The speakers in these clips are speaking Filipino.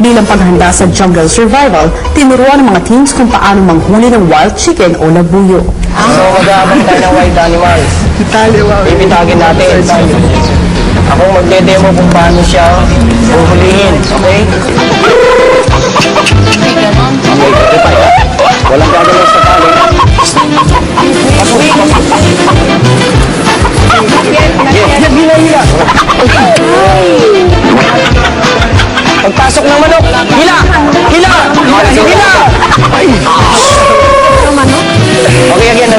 Bilang paghanda sa jungle survival, tinuruan ng mga teens kung paano manghuli ng wild chicken o labuyo. So, mag-aabang tayo ng wild animals. Bibitagin natin. Ako magde-demo kung paano siya huhulihin. Okay? Okay, walang gagawin sa tali. Hila. Pagpasok ng manok, hila! Okay, again.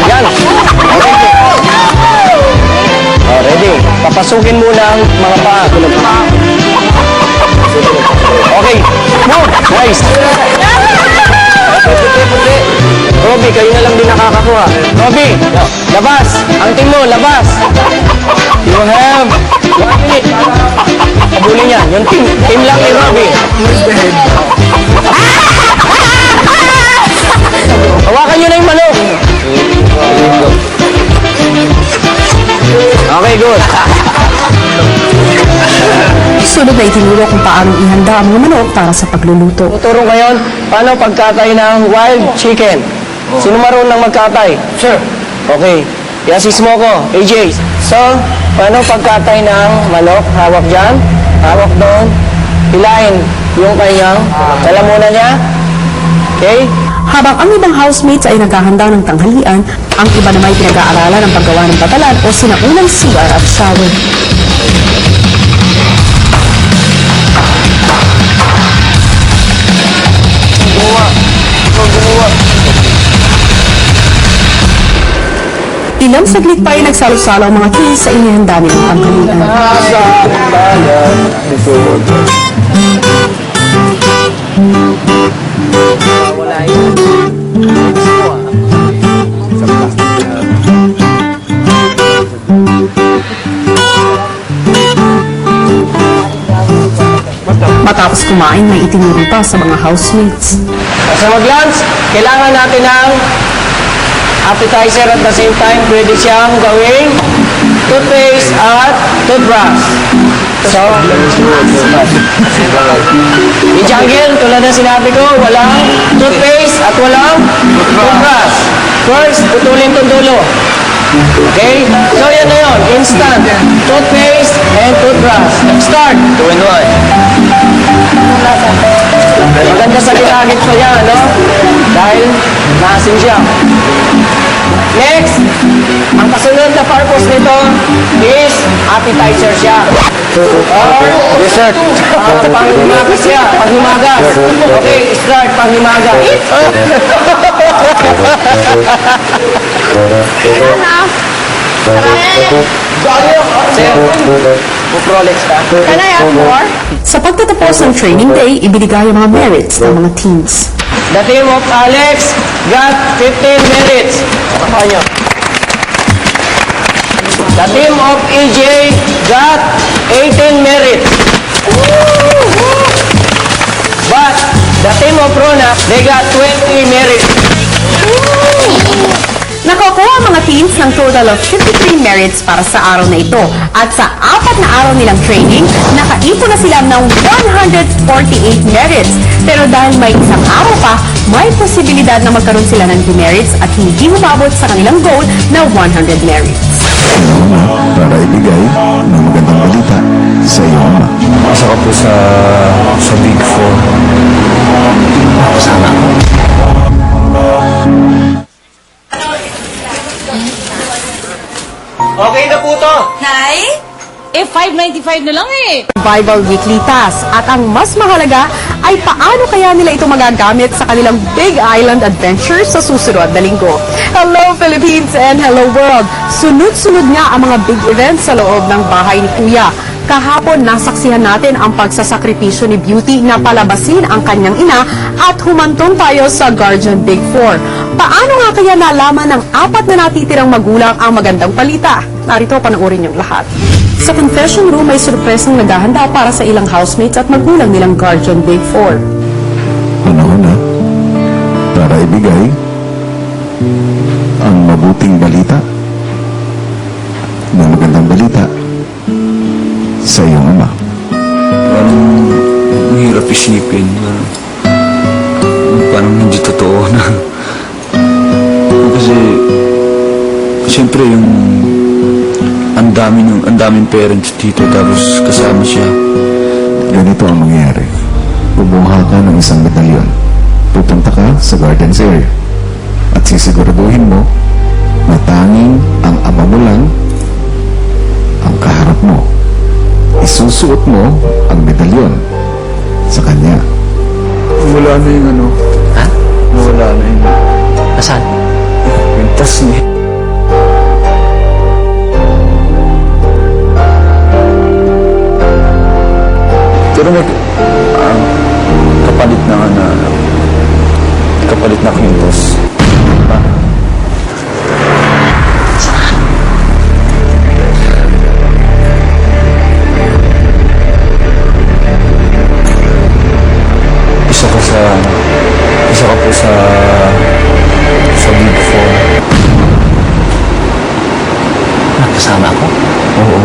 Yan. Okay. Oh, ready. Papasukin muna ang mga paa. Okay. Move. Nice. Robby, kayo na lang din nakakakuha. Robby, labas. Ang team mo, labas. You have 1 minute. Kabuli niya. Yung team lang ni Robby. Hawakan nyo na yung manok. Okay, good. Sunod na itinuro kung paano ihanda ang mga manok para sa pagluluto. Tuturo ngayon, paano pagkatay ng wild chicken. Sino marunong magkatay? Sure. Okay. I-assist mo ko, AJ. So, paano pagkatay ng manok? Hawak dyan. Hawak doon. Hilahin yung kanyang lalamunan niya. Okay? Habang ang ibang housemates ay naghahanda ng tanghalian, ang iba naman ay pinag-aaralan ng paggawa ng batalan o sinaunang CR at shower. Ilang saglit pa ay nagsalo-salo ang mga teens sa inihanda nilang tanghalian. Matapos kumain, may itinuro pa sa mga housemates. Sa mag-lunch, kailangan natin ng appetizer at the same time. Pwede siyang gawing toothpaste at toothbrush. So, in jungle, tulad na sinabi ko, walang toothpaste at walang toothbrush. First, putulin itong dulo. Okay? So, yan na yun. Instant. Toothpaste and toothbrush. Start. 2 in 1. Maganda sa ginagit pa yan, no? Dahil maasim siya. Next, ang kasunod na purpose nito is appetizer siya. Or dessert. Panghimagas siya. Panghimagas. Okay, start. Panghimagas. Sir, Prolex ka? Can I ask more? Sa pagtatapos ng training day, ibinigay ang mga merits ng mga teens. The team of Alex got 15 merits. Kapag nyo. The team of EJ got 18 merits. But the team of Rona, they got 20 merits. Nakukuha ang mga teens ng total of 53 merits para sa araw na ito. At sa 4 na araw nilang training, nakaipon na sila ng 148 merits. Pero dahil may isang araw pa, may posibilidad na magkaroon sila ng demerits at hindi umabot sa kanilang goal na 100 merits. Para ibigay ng magandang balita sa iyo, Ama. Pasok ka po sa Big 4. Sana. Okay na po to. Nay? Eh, $5.95 na lang eh. Survival Weekly Task. At ang mas mahalaga ay paano kaya nila ito magagamit sa kanilang Big Island Adventure sa susunod na linggo. Hello Philippines and hello world! Sunod-sunod nga ang mga big events sa loob ng bahay ni Kuya. Kahapon, nasaksihan natin ang pagsasakripisyo ni Beauty na palabasin ang kanyang ina at humantong tayo sa Guardian Big 4. Paano nga kaya nalaman ng 4 na natitirang magulang ang magandang balita? Narito, panoorin niyong lahat. Sa confession room may surpresang naghahanda para sa ilang housemates at magulang nilang guardian Big Four. Panahon na para ibigay ang mabuting balita na magandang balita sa iyong ama. Parang mahirap isipin. Parang hindi totoo na. Kasi, siyempre yung ang daming parents dito tapos kasama siya. Ganito ang mangyayari. Bumuha ka ng isang medalyon. Pupunta ka sa gardens area. At sisiguraduhin mo na tanging ang ama mo lang ang kaharap mo. Isusuot mo ang medalyon sa kanya. Wala na yung ano. Ha? Wala na yung Asan? yung tas niya. Pero may kapalit na kapalit na kwintos. Diba? Isa ka po sa Big Four. Nakasama ako? Oo.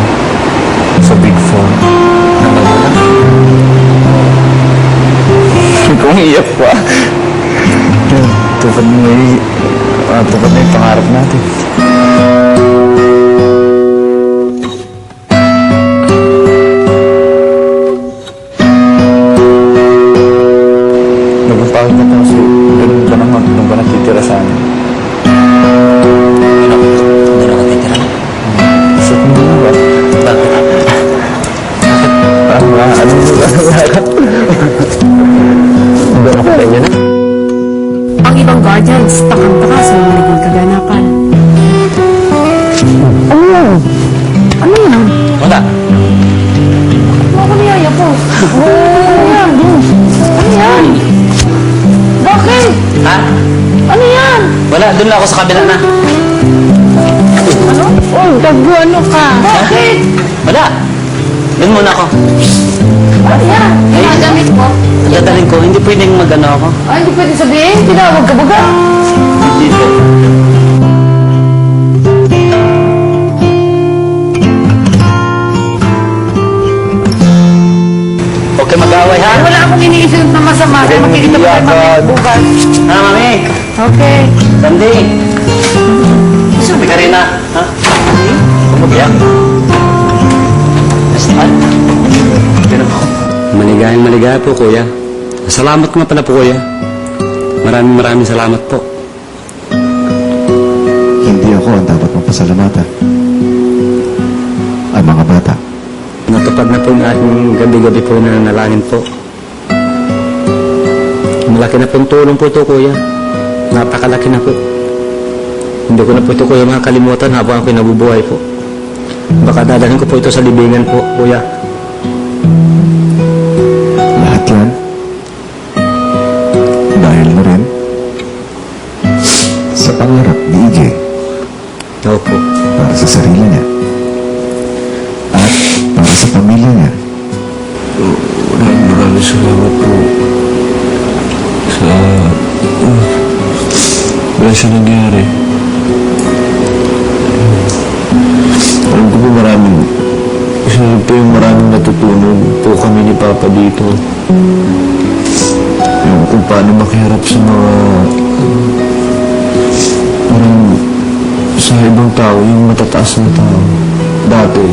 Sa Big Four. Kung iyak pa. Tupad mo yung pangarap natin. Nagpapakit na kasi ganun ka naman nung ka natitira sa amin. Doon ako titira. Sa hindi na ba? Bakit? Anong Doon ako tayo na. Ang ibang guardians, takang-taka sa mga naging kaganapan. Ano yan? Wala. Ako niyaya po. Ano yan? Ano yan? Bakit? Ha? Ano yan? Wala, doon lang ako sa kabila na. Ano? Oh, ano ka? Bakit? Wala. Doon muna ako. Ano yan? Ginagamit mo? Dadalhin ko, hindi pwedeng mag-ano ako. Ay, hindi pwede sabihin. Tinawag ka baga. Dito. Okay, mag-away ha? Wala akong iniisip na masama. Kaya makikita mo kayo mamaya bukas. Ha, mami? Okay. Sandy? Sabi ka rin na, ha? Bumagyan. Astan? Pero po. Maligayang po, kuya. Salamat nga pala po, kuya. Maraming salamat po. Hindi ako ang dapat mapasalamatan. Ang mga bata. Natupad na po yung ating gabi-gabi po na nalangin po. Malaki na pong tulong po ito, kuya. Napakalaki na po. Hindi ko na po ito, kuya, makakalimutan habang ako'y nabubuhay po. Baka dadalhin ko po ito sa libingan po, kuya. Lahat yan. Dahil na rin sa pangarap ni EJ Opo. para sa sarili niya at para sa pamilya niya. Maraming salamat po sa nangyari. Alam ko po isa po yung maraming natutunan po kami ni Papa dito. Yung kung paano makiharap sa mga parang sa ibang tao, yung matataas na tao. Dati,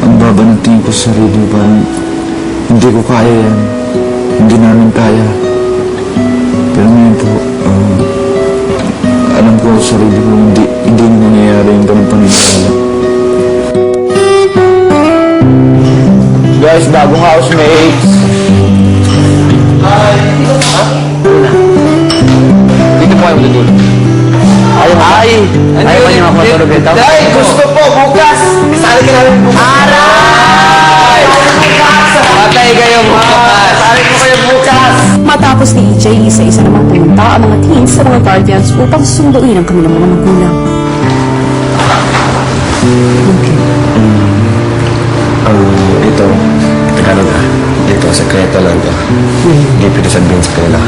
ang baba ng tingin ko sa sarili, parang hindi ko kaya yan. Hindi namin kaya. Pero ngayon po, alam ko sa sarili ko, hindi nangyayari yung ganun paniniwala. Guys, bagong housemates! Dito po kayo matutulog. Ayaw pa niyo ako matulog dito? Day, gusto po, bukas! Isali ka namin bukas! Aray! Patay kayo bukas! Isali ko kayo bukas! Matapos ni EJ, isa-isa namang pumunta ang mga teens sa mga guardians upang sunduin ang kanilang mga magulang. Ito, Tagalog Ito, sekreto lang to. Hindi pwede sabihin sa kanila.